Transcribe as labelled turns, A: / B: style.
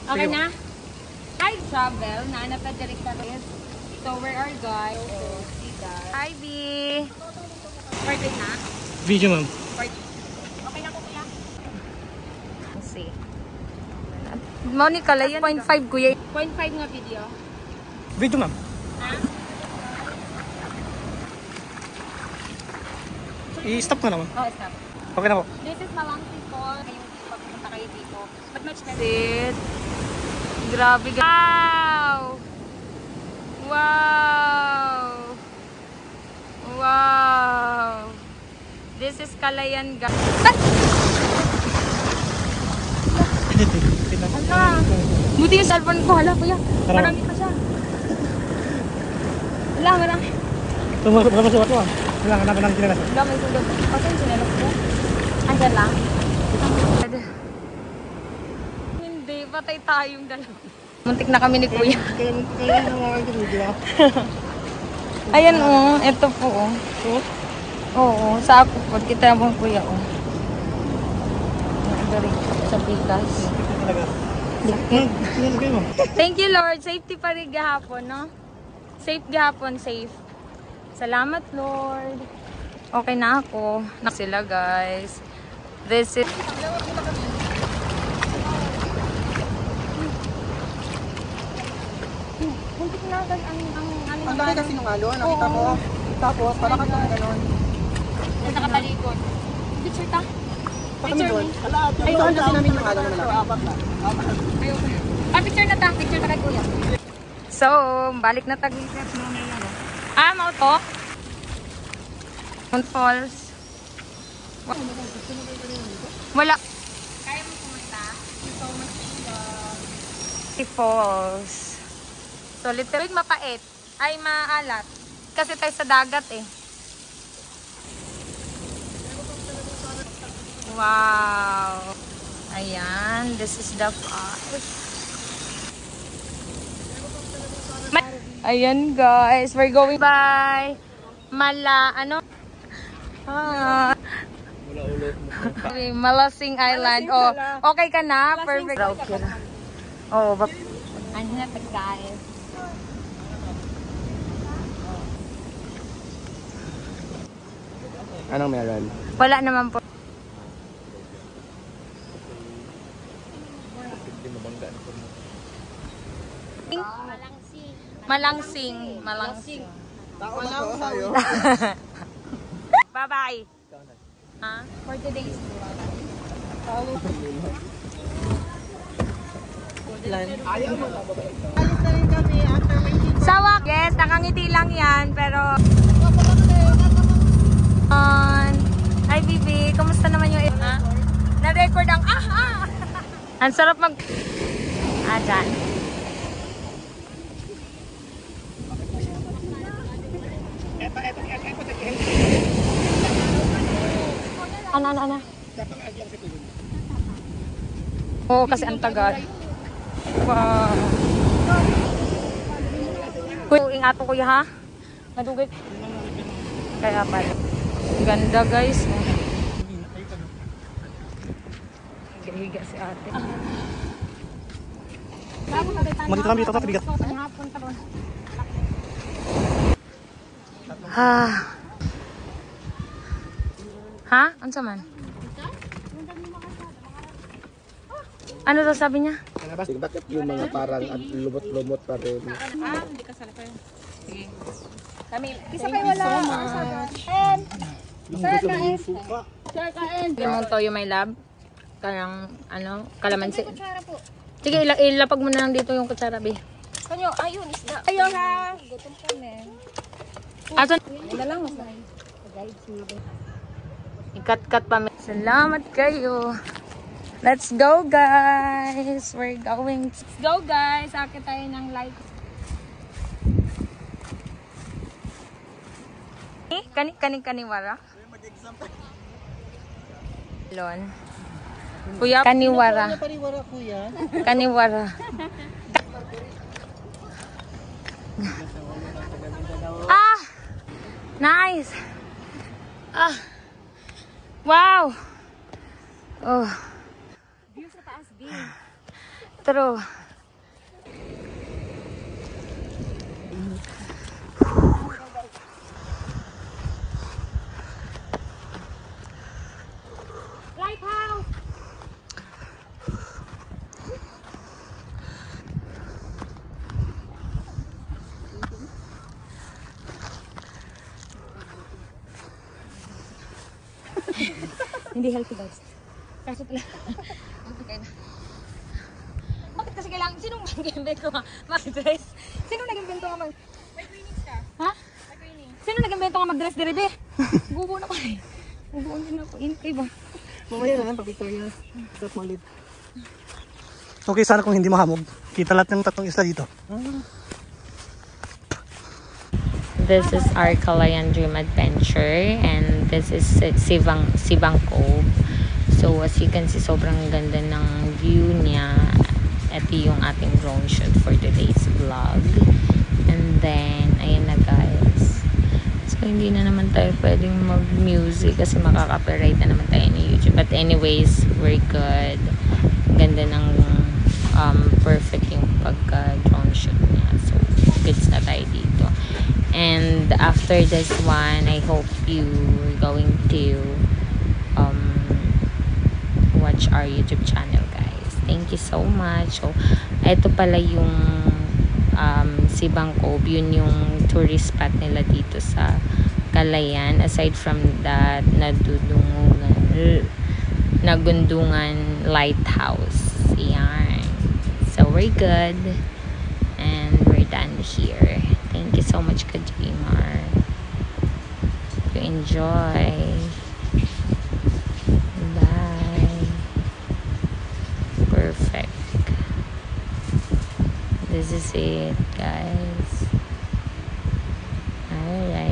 A: Okay na? Hi, travel. Naanap na direct ka rin. So, where are guys? So, see that. Hi, B. Birthday na?
B: Video, ma'am.
A: Okay na po kuya. Let's see. Monica, yan 0.5 kuya. 0.5 nga video.
B: Video, ma'am.
A: Ha?
B: I-stop ko naman.
A: Oh, stop.
B: Okay na po.
A: This is Malangsi Fall. Ngayong pagpunta kayo dito. But much better. Grabe. Wow! Wow! Wow! This is Calayan, guys. Hala! Buti yung cellphone ko. Hala, kuya. Marami pa siya. Hala, marami.
B: Masuk ako ah. Wala, hanapin natin sila.
A: Wala, may sundot. Kasi yung sinelas ko. Andyan lang. Hindi, patay tayong dalawa. Muntik na kami ni kuya.
B: Kaya naman kayo video.
A: Ayan o, ito po o. Oo, sa ako po. Kita mo kuya o. Dari sa bigas. Thank you Lord. Safety pa rin gahapon, no? Safe gahapon, safe. Salamat Lord. Okay na ako. Na sila guys. This is...
C: Ang laki kasi nung alo, nakita mo. Tapos, parang ka itong gano'n.
A: Nakatalikod. Picture ta?
C: Picture doon. Ayun kasi namin yung alo na malaki.
A: Picture na ta. Picture na kay kuya. So, balik na Taglisap. Mau to? Mount Falls. Wala. Kaya mo pumunta? So much falls. So, literally mapait. Ay, maalat. Kasi tayo sa dagat eh. Wow. Ayan. This is the falls. Ayan guys. We're going by Malasing Island. Oh, okay ka na? Perfect. Okay na. Oh, ano na guys?
C: Anong meron?
A: Wala naman po. Malangsing. Bye-bye. For today's Sawak, yes, nakangiti lang yan, pero Hi, Bibi. Kamusta naman yung na-record ang Ang sarap mag dyan. Ana. Oo, kasi ang tagal. Wow. Kuya, ingato kuya ha? Madugay. Kaya pala. Ganda guys. Higa si ate.
B: Magdito kami dito sa bigat.
A: Ha? Ano man? Ano daw sabi niya?
C: Bakit yung mga parang lumot-lumot pa rin?
A: Hindi ka sana kayo. Sige. Kami, isa kayo wala. And, sir, kain. Sir, kain. Yung toyo may lab. Karang, kalamansi. Sige, ilapag mo na lang dito yung kutsara, be.
D: Kanyo, ayun, isda.
A: Ayaw ha.
D: Gutom kami.
A: Ato.
D: Wala lang, mas na.
A: Ikat-kat pa. Salamat kayo. Let's go, guys. We're going. Let's go, guys. Akit tayo ng light. Kaniwara? Lon. Kuya, kaniwara. Kaniwara. Nice. Wow. Oh.
D: View sa taas, B.
A: True. Lighthouse! Hindi healthy guys. Kaso talaga. Okay na. Bakit kasi kailangan? Sinong nag-invento nga mag-dress? Sinong nag-invento nga mag... May clinics ka? Ha? May clinics. Sino nag-invento nga mag-dress dere-de? Gubo na ko eh. Gubo din ako. Inkay ba?
C: Mamaya na lang, pag Victoria. Stop mo ulit.
B: Okay, sana kung hindi mahamog. Kita lahat ng tatlong isla dito.
A: This is our Calayan Dream Adventure and this is Sibang Cove. So as you can see, sobrang ganda ng view niya. Ito yung ating drone shoot for today's vlog. And then, ayan na guys. So hindi na naman tayo pwedeng mag-music kasi makaka-copyright na naman tayo ni YouTube. But anyways, we're good. Ganda ng perfect yung pagka-drone shoot niya. So goods na tayo dito. And after this one, I hope you're going to watch our YouTube channel, guys. Thank you so much. So, ito pala yung Sibang Cove. Yun yung tourist spot nila dito sa Calayan. Aside from that, Nagundungan Lighthouse. Yan. So, we're good. And we're done here. Thank you so much, Kajimar. You enjoy. Bye. Perfect. This is it, guys. Alright.